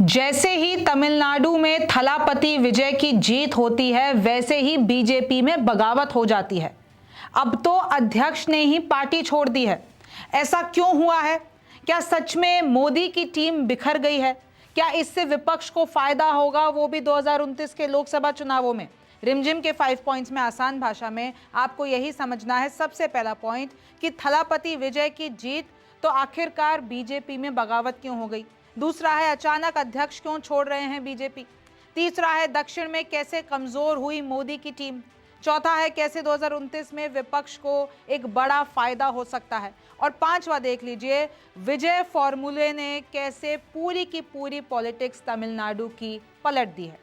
जैसे ही तमिलनाडु में थलापति विजय की जीत होती है, वैसे ही बीजेपी में बगावत हो जाती है। अब तो अध्यक्ष ने ही पार्टी छोड़ दी है। ऐसा क्यों हुआ है? क्या सच में मोदी की टीम बिखर गई है? क्या इससे विपक्ष को फायदा होगा, वो भी 2029 के लोकसभा चुनावों में? रिमझिम के 5 पॉइंट्स में आसान भाषा में आपको यही समझना है। सबसे पहला पॉइंट कि थलापति विजय की जीत, तो आखिरकार बीजेपी में बगावत क्यों हो गई। दूसरा है अचानक अध्यक्ष क्यों छोड़ रहे हैं बीजेपी। तीसरा है दक्षिण में कैसे कमजोर हुई मोदी की टीम। चौथा है कैसे 2029 में विपक्ष को एक बड़ा फायदा हो सकता है। और पांचवा देख लीजिए, विजय फॉर्मूले ने कैसे पूरी की पूरी पॉलिटिक्स तमिलनाडु की पलट दी है।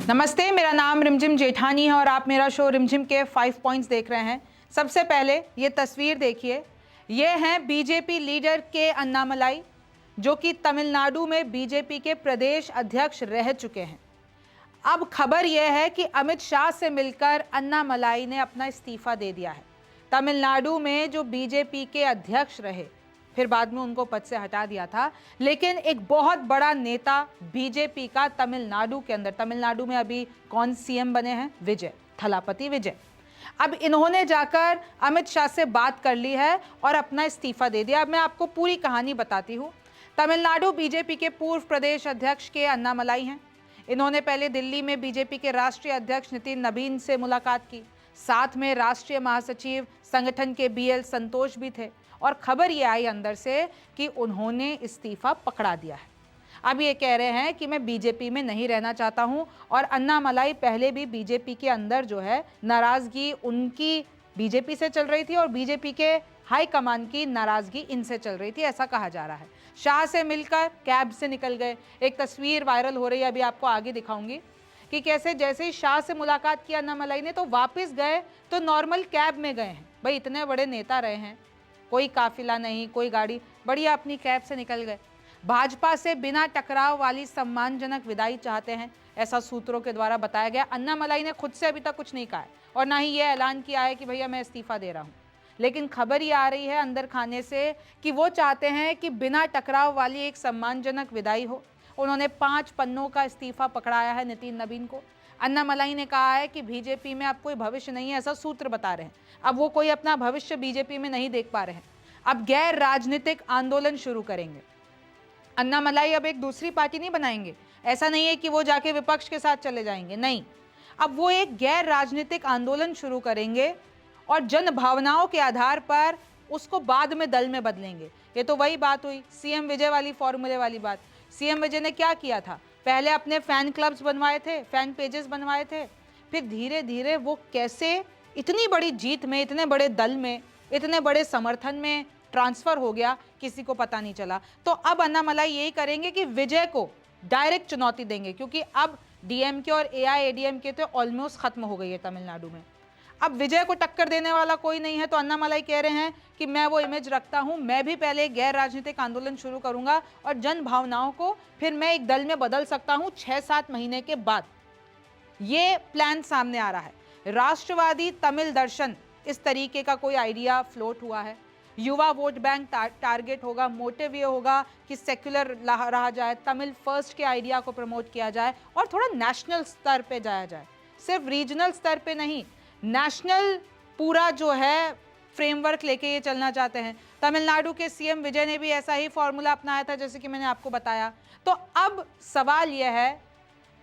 नमस्ते, मेरा नाम रिमझिम जेठानी है और आप मेरा शो रिमझिम के 5 पॉइंट्स देख रहे हैं। सबसे पहले ये तस्वीर देखिए, ये हैं बीजेपी लीडर के अन्नामलाई, जो कि तमिलनाडु में बीजेपी के प्रदेश अध्यक्ष रह चुके हैं। अब खबर यह है कि अमित शाह से मिलकर अन्नामलाई ने अपना इस्तीफा दे दिया है। तमिलनाडु में जो बीजेपी के अध्यक्ष रहे, फिर बाद में उनको पद से हटा दिया था, लेकिन एक बहुत बड़ा नेता बीजेपी का तमिलनाडु के अंदर, तमिलनाडु में अभी कौन सीएम बने हैं? विजय, थलापति विजय। अब इन्होंने जाकर अमित शाह से बात कर ली है और अपना इस्तीफा दे दिया। अब मैं आपको पूरी कहानी बताती हूँ। तमिलनाडु बीजेपी के पूर्व प्रदेश अध्यक्ष के अन्नामलाई हैं। इन्होंने पहले दिल्ली में बीजेपी के राष्ट्रीय अध्यक्ष नितिन नबीन से मुलाकात की। साथ में राष्ट्रीय महासचिव संगठन के बीएल संतोष भी थे। और खबर ये आई अंदर से कि उन्होंने इस्तीफा पकड़ा दिया है। अब ये कह रहे हैं कि मैं बीजेपी में नहीं रहना चाहता हूं। और अन्नामलाई पहले भी बीजेपी के अंदर जो है नाराजगी उनकी बीजेपी से चल रही थी और बीजेपी के हाईकमान की नाराजगी इनसे चल रही थी, ऐसा कहा जा रहा है। शाह से मिलकर कैब से निकल गए। एक तस्वीर वायरल हो रही है, अभी आपको आगे दिखाऊंगी कि कैसे जैसे ही शाह से मुलाकात किया अन्नामलाई ने, तो वापस गए तो नॉर्मल कैब में गए हैं। भाई, इतने बड़े नेता रहे हैं, कोई काफिला नहीं, कोई गाड़ी, बढ़िया अपनी कैब से निकल गए। भाजपा से बिना टकराव वाली सम्मानजनक विदाई चाहते हैं, ऐसा सूत्रों के द्वारा बताया गया। अन्नामलाई ने खुद से अभी तक कुछ नहीं कहा है और ना ही यह ऐलान किया है कि भैया मैं इस्तीफा दे रहा हूं। लेकिन खबर ये आ रही है अंदर खाने से कि वो चाहते हैं कि बिना टकराव वाली एक सम्मानजनक विदाई हो। उन्होंने 5 पन्नों का इस्तीफा पकड़ाया है नितिन नबीन को। अन्नामलाई ने कहा है कि बीजेपी में अब कोई भविष्य नहीं है, ऐसा सूत्र बता रहे हैं। अब वो कोई अपना भविष्य बीजेपी में नहीं देख पा रहे हैं। अब गैर राजनीतिक आंदोलन शुरू करेंगे। अन्नामलाई अब एक दूसरी पार्टी नहीं बनाएंगे। ऐसा नहीं है कि वो जाके विपक्ष के साथ चले जाएंगे, नहीं। अब वो एक गैर राजनीतिक आंदोलन शुरू करेंगे और जन भावनाओं के आधार पर उसको बाद में दल में बदलेंगे। ये तो वही बात हुई सीएम विजय वाली, फॉर्मूले वाली बात। सीएम विजय ने क्या किया था? पहले अपने फैन क्लब्स बनवाए थे, फैन पेजेस बनवाए थे, फिर धीरे धीरे वो कैसे इतनी बड़ी जीत में, इतने बड़े दल में, इतने बड़े समर्थन में ट्रांसफर हो गया, किसी को पता नहीं चला। तो अब अन्नामलाई यही करेंगे कि विजय को डायरेक्ट चुनौती देंगे, क्योंकि अब डीएमके और एआईएडीएमके तो ऑलमोस्ट खत्म हो गई है तमिलनाडु में। अब विजय को टक्कर देने वाला कोई नहीं है। तो अन्नामलाई कह रहे हैं कि मैं वो इमेज रखता हूं, मैं भी पहले एक गैर राजनीतिक आंदोलन शुरू करूंगा और जन भावनाओं को फिर मैं एक दल में बदल सकता हूं 6-7 महीने के बाद। ये प्लान सामने आ रहा है। राष्ट्रवादी तमिल दर्शन, इस तरीके का कोई आइडिया फ्लोट हुआ है। युवा वोट बैंक टारगेट होगा। मोटिव ये होगा कि सेक्युलर रहा जाए, तमिल फर्स्ट के आइडिया को प्रमोट किया जाए और थोड़ा नेशनल स्तर पे जाया जाए, सिर्फ रीजनल स्तर पे नहीं, नेशनल पूरा जो है फ्रेमवर्क लेके ये चलना चाहते हैं। तमिलनाडु के सीएम विजय ने भी ऐसा ही फॉर्मूला अपनाया था, जैसे कि मैंने आपको बताया। तो अब सवाल यह है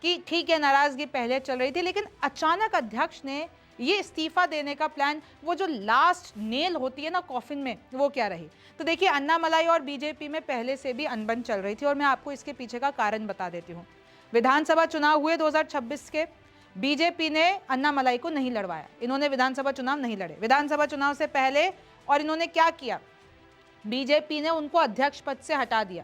कि ठीक है, नाराजगी पहले चल रही थी, लेकिन अचानक अध्यक्ष ने ये इस्तीफा देने का प्लान, वो जो लास्ट नेल होती है ना कॉफिन में, वो क्या रही? तो देखिए, अन्नामलाई और बीजेपी में पहले से भी अनबन चल रही थी और मैं आपको इसके पीछे का कारण बता देती हूँ। विधानसभा चुनाव हुए 2026 के, बीजेपी ने अन्नामलाई को नहीं लड़वाया। इन्होंने विधानसभा चुनाव नहीं लड़े विधानसभा चुनाव से पहले। और इन्होंने क्या किया? बीजेपी ने उनको अध्यक्ष पद से हटा दिया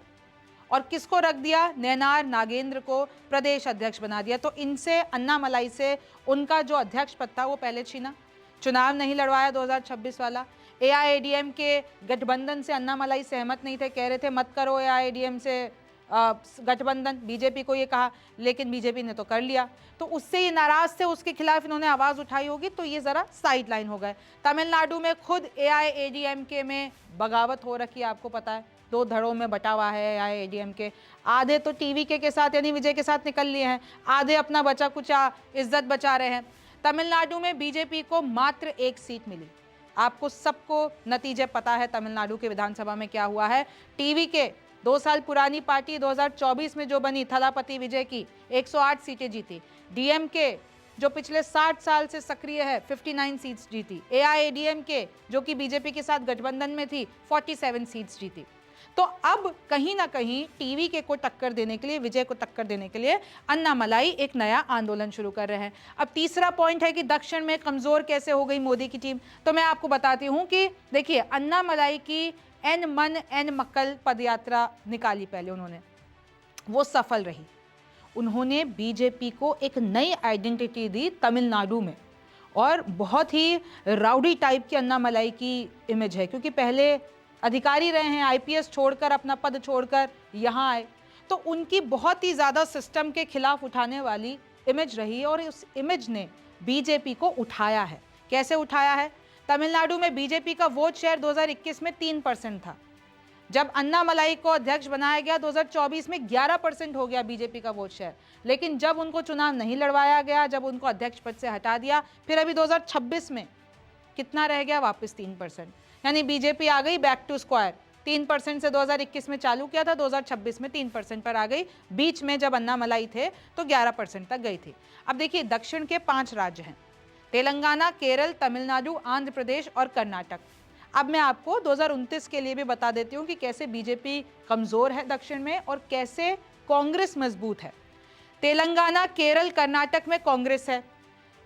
और किसको रख दिया? नैनार नागेंद्र को प्रदेश अध्यक्ष बना दिया। तो इनसे, अन्नामलाई से, उनका जो अध्यक्ष पद था वो पहले छीना। चुनाव नहीं लड़वाया 2026 वाला। एआईएडीएम के गठबंधन से अन्नामलाई सहमत नहीं थे, कह रहे थे मत करो एआईएडीएम से गठबंधन, बीजेपी को ये कहा, लेकिन बीजेपी ने तो कर लिया। तो उससे ये नाराज थे, उसके खिलाफ इन्होंने आवाज उठाई होगी, तो ये जरा साइड लाइन हो गए। तमिलनाडु में खुद एआईएडीएमके में बगावत हो रखी है, आपको पता है। दो धड़ों में बटा हुआ है एआईएडीएम के। आधे तो टीवीके के साथ यानी विजय के साथ निकल लिए हैं, आधे अपना बचा कुचा इज्जत बचा रहे हैं। तमिलनाडु में बीजेपी को मात्र 1 सीट मिली। आपको सबको नतीजे पता है तमिलनाडु के विधानसभा में क्या हुआ है। टीवीके 2 साल पुरानी पार्टी 2024 में जो बनी थलापति विजय की 108 सीटें जीती। डीएमके जो पिछले 60 साल से सक्रिय है 59 सीट्स जीती। एआईएडीएमके जो कि बीजेपी के साथ गठबंधन में थी 47 सीट्स जीती। तो अब कहीं ना कहीं टीवीके को टक्कर देने के लिए, विजय को टक्कर देने के लिए अन्नामलाई एक नया आंदोलन शुरू कर रहे हैं। अब तीसरा पॉइंट है कि दक्षिण में कमजोर कैसे हो गई मोदी की टीम। तो मैं आपको बताती हूं कि देखिए, अन्नामलाई की एन मन एन मक्कल पदयात्रा निकाली पहले उन्होंने, वो सफल रही। उन्होंने बीजेपी को एक नई आइडेंटिटी दी तमिलनाडु में, और बहुत ही राउडी टाइप की अन्नामलाई की इमेज है, क्योंकि पहले अधिकारी रहे हैं, आईपीएस छोड़कर अपना पद छोड़कर यहाँ आए, तो उनकी बहुत ही ज़्यादा सिस्टम के खिलाफ उठाने वाली इमेज रही, और उस इमेज ने बीजेपी को उठाया है। कैसे उठाया है? तमिलनाडु में बीजेपी का वोट शेयर 2021 में 3% था। जब अन्नामलाई को अध्यक्ष बनाया गया 2024 में 11% हो गया बीजेपी का वोट शेयर। लेकिन जब उनको चुनाव नहीं लड़वाया गया, जब उनको अध्यक्ष पद से हटा दिया, फिर अभी 2026 में कितना रह गया? वापस 3%। यानी बीजेपी आ गई बैक टू स्क्वायर। 3% से 2021 में चालू किया था, 2026 में 3% पर आ गई। बीच में जब अन्नामलाई थे तो 11% तक गई थी। अब देखिए, दक्षिण के 5 राज्य हैं, तेलंगाना, केरल, तमिलनाडु, आंध्र प्रदेश और कर्नाटक। अब मैं आपको 2029 के लिए भी बता देती हूँ कि कैसे बीजेपी कमजोर है दक्षिण में और कैसे कांग्रेस मजबूत है। तेलंगाना, केरल, कर्नाटक में कांग्रेस है।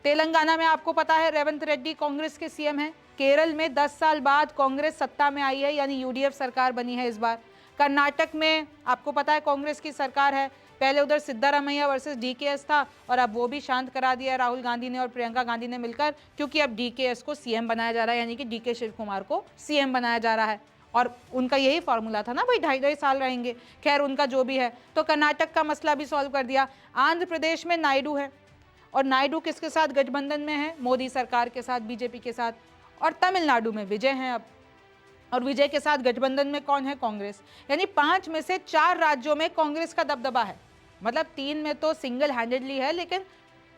तेलंगाना में आपको पता है रेवंत रेड्डी कांग्रेस के सीएम हैं। केरल में 10 साल बाद कांग्रेस सत्ता में आई है, यानी यूडीएफ सरकार बनी है इस बार। कर्नाटक में आपको पता है कांग्रेस की सरकार है। पहले उधर सिद्धारमैया वर्सेस डीकेएस था, और अब वो भी शांत करा दिया राहुल गांधी ने और प्रियंका गांधी ने मिलकर, क्योंकि अब डीकेएस को सीएम बनाया जा रहा है, यानी कि डीके शिव कुमार को सीएम बनाया जा रहा है। और उनका यही फॉर्मूला था ना भाई, 2.5 साल रहेंगे। खैर, उनका जो भी है, तो कर्नाटक का मसला भी सॉल्व कर दिया। आंध्र प्रदेश में नायडू है, और नायडू किसके साथ गठबंधन में है? मोदी सरकार के साथ, बीजेपी के साथ। और तमिलनाडु में विजय हैं अब, और विजय के साथ गठबंधन में कौन है? कांग्रेस। यानी 5 में से 4 राज्यों में कांग्रेस का दबदबा है। मतलब 3 में तो सिंगल हैंडेडली है, लेकिन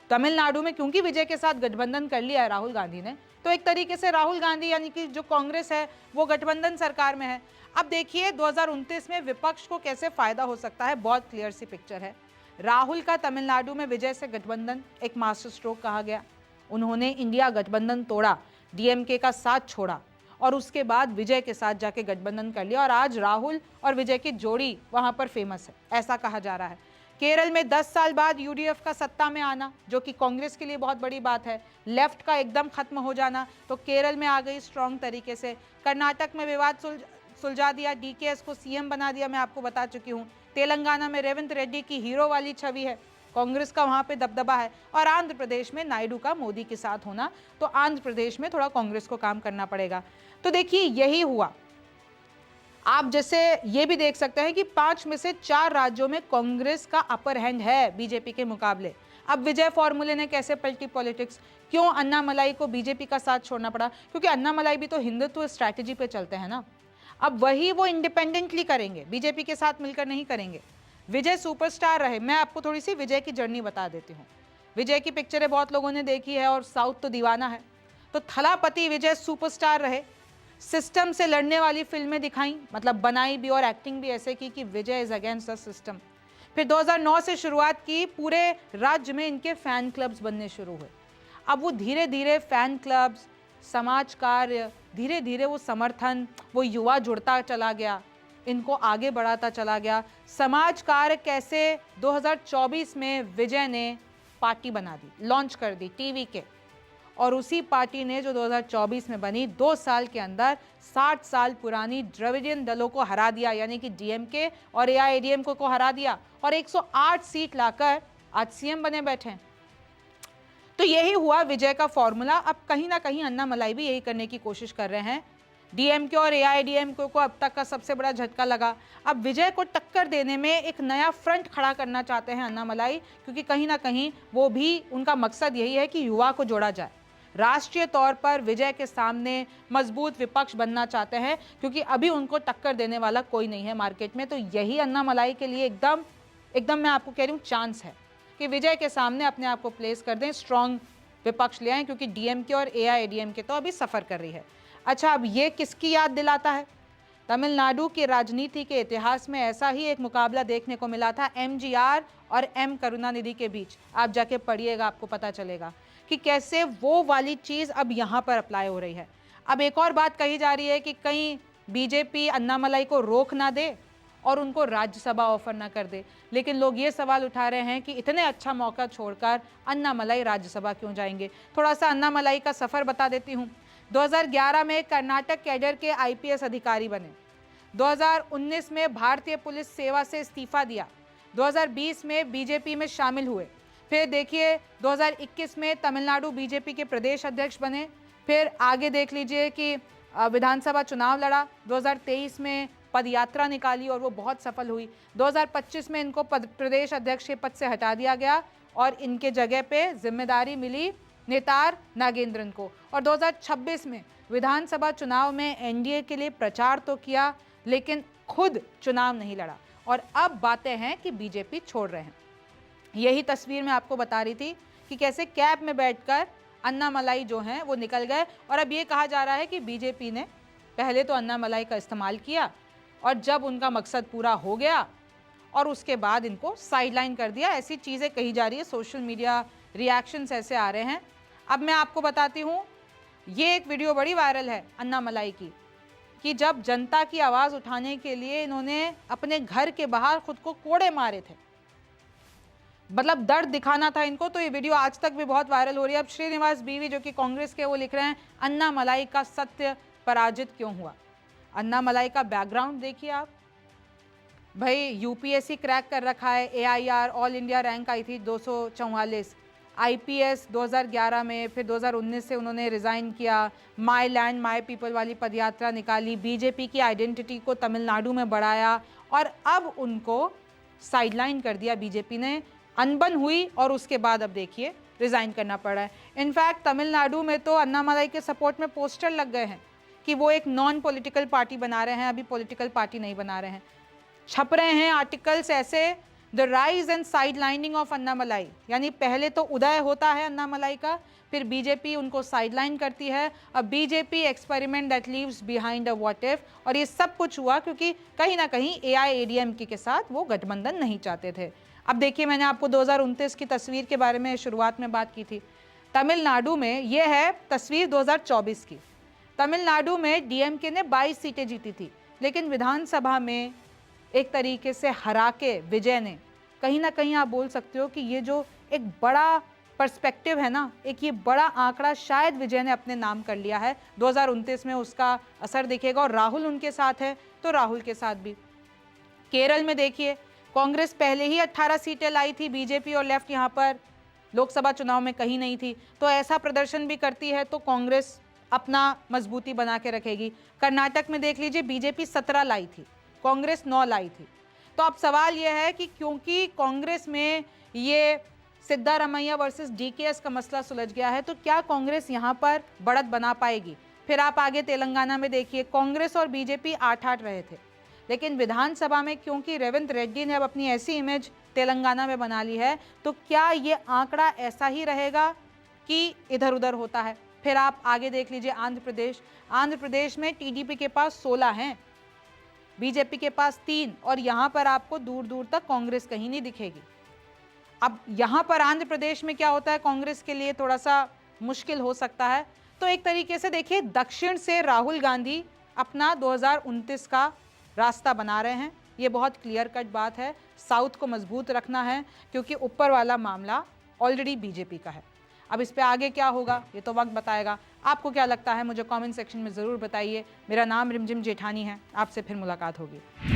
तमिलनाडु में क्योंकि विजय के साथ गठबंधन कर लिया है राहुल गांधी ने, तो एक तरीके से राहुल गांधी यानी कि जो कांग्रेस है वो गठबंधन सरकार में है। अब देखिए 2029 में विपक्ष को कैसे फायदा हो सकता है, बहुत क्लियर सी पिक्चर है। राहुल का तमिलनाडु में विजय से गठबंधन एक मास्टर स्ट्रोक कहा गया। उन्होंने इंडिया गठबंधन तोड़ा, डीएमके का साथ छोड़ा, और उसके बाद विजय के साथ जाके गठबंधन कर लिया, और आज राहुल और विजय की जोड़ी वहां पर फेमस है, ऐसा कहा जा रहा है। केरल में 10 साल बाद यूडीएफ का सत्ता में आना, जो कि कांग्रेस के लिए बहुत बड़ी बात है। लेफ्ट का एकदम खत्म हो जाना, तो केरल में आ गई स्ट्रांग तरीके से। कर्नाटक में विवाद सुलझा दिया, डीकेएस को सीएम बना दिया, मैं आपको बता चुकी हूँ। तेलंगाना में रेवंत रेड्डी की हीरो वाली छवि है, कांग्रेस का वहां पे दबदबा है। और आंध्र प्रदेश में नायडू का मोदी के साथ होना, तो आंध्र प्रदेश में थोड़ा कांग्रेस को काम करना पड़ेगा। तो देखिए यही हुआ। आप जैसे ये भी देख सकते हैं कि 5 में से 4 राज्यों में कांग्रेस का अपर हैंड है बीजेपी के मुकाबले। अब विजय फॉर्मूले ने कैसे पलटी पॉलिटिक्स? क्यों अन्नामलाई को बीजेपी का साथ छोड़ना पड़ा? क्योंकि अन्नामलाई भी तो हिंदुत्व स्ट्रैटेजी पे चलते हैं ना। अब वही वो इंडिपेंडेंटली करेंगे, बीजेपी के साथ मिलकर नहीं करेंगे। विजय सुपरस्टार रहे। मैं आपको थोड़ी सी विजय की जर्नी बता देती हूँ। विजय की पिक्चरें बहुत लोगों ने देखी है, और साउथ तो दीवाना है। तो थलापति विजय सुपरस्टार रहे, सिस्टम से लड़ने वाली फिल्में दिखाई, मतलब बनाई भी और एक्टिंग भी ऐसे की कि विजय इज अगेंस्ट द सिस्टम। फिर 2009 से शुरुआत की, पूरे राज्य में इनके फैन क्लब्स बनने शुरू हुए। अब वो धीरे धीरे फैन क्लब्स, समाज कार्य, धीरे धीरे वो समर्थन, वो युवा जुड़ता चला गया, इनको आगे बढ़ाता चला गया। समाज कार्य कैसे? 2024 में विजय ने पार्टी बना दी, लॉन्च कर दी टीवी के, और उसी पार्टी ने जो 2024 में बनी, 2 साल के अंदर 60 साल पुरानी द्रविडियन दलों को हरा दिया, यानी कि डीएमके और एआईएडीएम को हरा दिया, और 108 सीट लाकर आज सीएम बने बैठे हैं। तो यही हुआ विजय का फॉर्मूला। अब कहीं ना कहीं अन्नामलाई भी यही करने की कोशिश कर रहे हैं। डीएमके और एआईएडीएमके को अब तक का सबसे बड़ा झटका लगा। अब विजय को टक्कर देने में एक नया फ्रंट खड़ा करना चाहते हैं अन्नामलाई, क्योंकि कहीं ना कहीं वो भी, उनका मकसद यही है कि युवा को जोड़ा जाए। राष्ट्रीय तौर पर विजय के सामने मजबूत विपक्ष बनना चाहते हैं, क्योंकि अभी उनको टक्कर देने वाला कोई नहीं है मार्केट में। तो यही अन्नामलाई के लिए एकदम मैं आपको कह रही हूँ चांस है कि विजय के सामने अपने आप को प्लेस कर दें, स्ट्रॉन्ग विपक्ष ले आए, क्योंकि डीएमके और एआईएडीएमके तो अभी सफ़र कर रही है। अच्छा, अब ये किसकी याद दिलाता है? तमिलनाडु की राजनीति के इतिहास में ऐसा ही एक मुकाबला देखने को मिला था एमजीआर और एम करुणानिधि के बीच। आप जाके पढ़िएगा, आपको पता चलेगा कि कैसे वो वाली चीज़ अब यहाँ पर अप्लाई हो रही है। अब एक और बात कही जा रही है कि कहीं बीजेपी अन्नामलाई को रोक ना दे और उनको राज्यसभा ऑफर ना कर दे, लेकिन लोग ये सवाल उठा रहे हैं कि इतने अच्छा मौका छोड़कर अन्नामलाई राज्यसभा क्यों जाएंगे। थोड़ा सा अन्नामलाई का सफ़र बता देती हूँ। 2011 में कर्नाटक कैडर के आईपीएस अधिकारी बने, 2019 में भारतीय पुलिस सेवा से इस्तीफा दिया, 2020 में बीजेपी में शामिल हुए, फिर देखिए 2021 में तमिलनाडु बीजेपी के प्रदेश अध्यक्ष बने, फिर आगे देख लीजिए कि विधानसभा चुनाव लड़ा, 2023 में पदयात्रा निकाली और वो बहुत सफल हुई, 2025 में इनको प्रदेश अध्यक्ष के पद से हटा दिया गया और इनके जगह पे जिम्मेदारी मिली नेतार नागेंद्रन को, और 2026 में विधानसभा चुनाव में एनडीए के लिए प्रचार तो किया लेकिन खुद चुनाव नहीं लड़ा, और अब बातें हैं कि बीजेपी छोड़ रहे हैं। यही तस्वीर मैं आपको बता रही थी कि कैसे कैब में बैठकर अन्नामलाई जो हैं वो निकल गए, और अब ये कहा जा रहा है कि बीजेपी ने पहले तो अन्नामलाई का इस्तेमाल किया और जब उनका मकसद पूरा हो गया और उसके बाद इनको साइडलाइन कर दिया। ऐसी चीज़ें कही जा रही है, सोशल मीडिया रिएक्शंस ऐसे आ रहे हैं। अब मैं आपको बताती हूँ, ये एक वीडियो बड़ी वायरल है अन्नामलाई की, कि जब जनता की आवाज़ उठाने के लिए इन्होंने अपने घर के बाहर खुद को कोड़े मारे थे, मतलब दर्द दिखाना था इनको। तो ये वीडियो आज तक भी बहुत वायरल हो रही है। अब श्रीनिवास बीवी जो कि कांग्रेस के, वो लिख रहे हैं अन्नामलाई का सत्य पराजित क्यों हुआ। अन्नामलाई का बैकग्राउंड देखिए आप, भाई यूपीएससी क्रैक कर रखा है, एआईआर ऑल इंडिया रैंक आई थी 244, आईपीएस 2011 में, फिर 2019 से उन्होंने रिज़ाइन किया, माय लैंड माय पीपल वाली पदयात्रा निकाली, बीजेपी की आइडेंटिटी को तमिलनाडु में बढ़ाया, और अब उनको साइडलाइन कर दिया बीजेपी ने। अनबन हुई और उसके बाद अब देखिए रिज़ाइन करना पड़ा है। इनफैक्ट तमिलनाडु में तो अन्नामलाई के सपोर्ट में पोस्टर लग गए हैं कि वो एक नॉन पॉलिटिकल पार्टी बना रहे हैं, अभी पॉलिटिकल पार्टी नहीं बना रहे हैं। छप रहे हैं आर्टिकल्स ऐसे, the rise and side lining of Annamalai, यानी पहले तो उदय होता है अन्नामलाई का, फिर बीजेपी उनको साइडलाइन करती है, अब BJP experiment that leaves behind a what if. और ये सब कुछ हुआ क्योंकि कहीं ना कहीं एआईएडीएमके के साथ वो गठबंधन नहीं चाहते थे। अब देखिए, मैंने आपको 2029 की तस्वीर के बारे में शुरुआत में बात की थी। तमिलनाडु में ये है तस्वीर 2024 की। तमिलनाडु में डीएमके ने 22 सीटें जीती थी, लेकिन विधानसभा में एक तरीके से हरा के विजय ने, कहीं ना कहीं आप बोल सकते हो कि ये जो एक बड़ा पर्सपेक्टिव है ना, एक ये बड़ा आंकड़ा शायद विजय ने अपने नाम कर लिया है। 2029 में उसका असर दिखेगा, और राहुल उनके साथ है तो राहुल के साथ भी। केरल में देखिए, कांग्रेस पहले ही 18 सीटें लाई थी, बीजेपी और लेफ्ट यहाँ पर लोकसभा चुनाव में कहीं नहीं थी, तो ऐसा प्रदर्शन भी करती है तो कांग्रेस अपना मजबूती बना के रखेगी। कर्नाटक में देख लीजिए, बीजेपी 17 लाई थी, कांग्रेस 9 लाई थी। तो अब सवाल यह है कि क्योंकि कांग्रेस में ये सिद्धारमैया वर्सेस डीकेएस का मसला सुलझ गया है, तो क्या कांग्रेस यहाँ पर बढ़त बना पाएगी। फिर आप आगे तेलंगाना में देखिए, कांग्रेस और बीजेपी 8-8 रहे थे, लेकिन विधानसभा में क्योंकि रेवंत रेड्डी ने अब अपनी ऐसी इमेज तेलंगाना में बना ली है, तो क्या ये आंकड़ा ऐसा ही रहेगा कि इधर उधर होता है। फिर आप आगे देख लीजिए आंध्र प्रदेश में टीडीपी के पास 16 हैं, बीजेपी के पास 3, और यहाँ पर आपको दूर दूर तक कांग्रेस कहीं नहीं दिखेगी। अब यहाँ पर आंध्र प्रदेश में क्या होता है, कांग्रेस के लिए थोड़ा सा मुश्किल हो सकता है। तो एक तरीके से देखिए, दक्षिण से राहुल गांधी अपना 2029 का रास्ता बना रहे हैं, ये बहुत क्लियर कट बात है। साउथ को मजबूत रखना है क्योंकि ऊपर वाला मामला ऑलरेडी बीजेपी का है। अब इस पे आगे क्या होगा ये तो वक्त बताएगा। आपको क्या लगता है मुझे कमेंट सेक्शन में ज़रूर बताइए। मेरा नाम रिमझिम जेठानी है, आपसे फिर मुलाकात होगी।